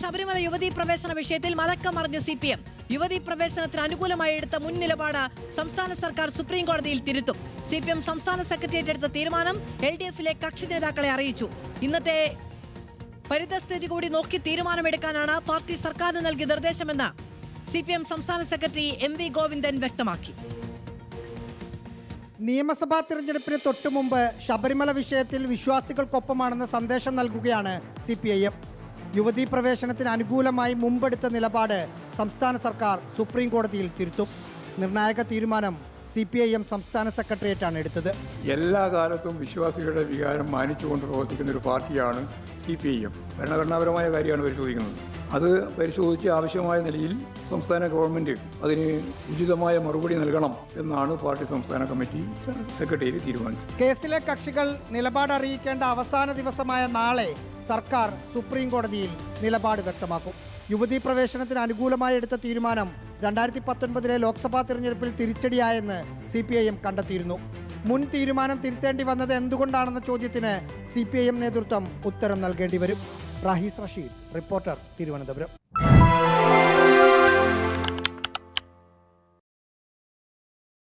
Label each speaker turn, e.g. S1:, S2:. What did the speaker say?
S1: ശബരിമല യുവതീ പ്രവേശന വിഷയത്തിൽ മലക്കമറിഞ്ഞ CPM. യുവതീ പ്രവേശനത്തിന് അനുകൂലമായി എടുത്ത മുൻ നിലപാട് സംസ്ഥാന സർക്കാർ സുപ്രീം കോടതിയിൽ തിരുത്തും. CPM സംസ്ഥാന സെക്രട്ടേറിയറ്റ് എടുത്ത തീരുമാനം LDF-ലെ കക്ഷി നേതാക്കളെ അറിയിച്ചു. ഇന്നത്തെ പരിതസ്ഥിതി കൂടി നോക്കി തീരുമാനമെടുക്കാനാണ് പാർട്ടി സർക്കാരിന് നൽകിയ നിർദ്ദേശമെന്ന് CPM സംസ്ഥാന സെക്രട്ടറി MV ഗോവിന്ദൻ വ്യക്തമാക്കി.
S2: നിയമസഭാ തിരഞ്ഞെടുപ്പിന് തൊട്ടുമുമ്പ് ശബരിമല വിഷയത്തിൽ വിശ്വാസികൾക്കൊപ്പമാണെന്ന സന്ദേശം നൽകുകയാണ് CPIM. യുവതീ പ്രവേശനത്തിന് അനുകൂലമായി മുമ്പെടുത്ത നിലപാട് സംസ്ഥാന സർക്കാർ സുപ്രീം കോടതിയിൽ തിരുത്തും. നിർണായക തീരുമാനം CPIM സംസ്ഥാന സെക്രട്ടേറിയറ്റാണ് എടുത്തത്.
S3: എല്ലാ കാലത്തും വിശ്വാസികളുടെ വികാരം മാനിച്ചുകൊണ്ട് പ്രവർത്തിക്കുന്ന ഒരു പാർട്ടിയാണ് CPIM. ഭരണഘടനാപരമായ കാര്യമാണ് പരിശോധിക്കുന്നത്. അത് പരിശോധിച്ച് ആവശ്യമായ നിലയിൽ സംസ്ഥാന ഗവൺമെൻറ് അതിന് ഉചിതമായ മറുപടി നൽകണം എന്നാണ് പാർട്ടി സംസ്ഥാന കമ്മിറ്റി സെക്രട്ടേറിയറ്റ് തീരുമാനിച്ചത്.
S2: കേസിലെ കക്ഷികൾ നിലപാട് അറിയിക്കേണ്ട അവസാന ദിവസമായ നാളെ സർക്കാർ സുപ്രീം കോടതിയിൽ നിലപാട് വ്യക്തമാക്കും. യുവതീ പ്രവേശനത്തിന് അനുകൂലമായി എടുത്ത തീരുമാനം 2019 ലോക്സഭാ തിരഞ്ഞെടുപ്പിൽ തിരിച്ചടിയായെന്ന് CPIM കണ്ടെത്തിയിരുന്നു. മുൻ തീരുമാനം തിരുത്തേണ്ടി വന്നത് എന്തുകൊണ്ടാണെന്ന ചോദ്യത്തിന് CPIM നേതൃത്വം ഉത്തരം നൽകേണ്ടി വരും. റാഹിസ് റഷീദ്, റിപ്പോർട്ടർ, തിരുവനന്തപുരം.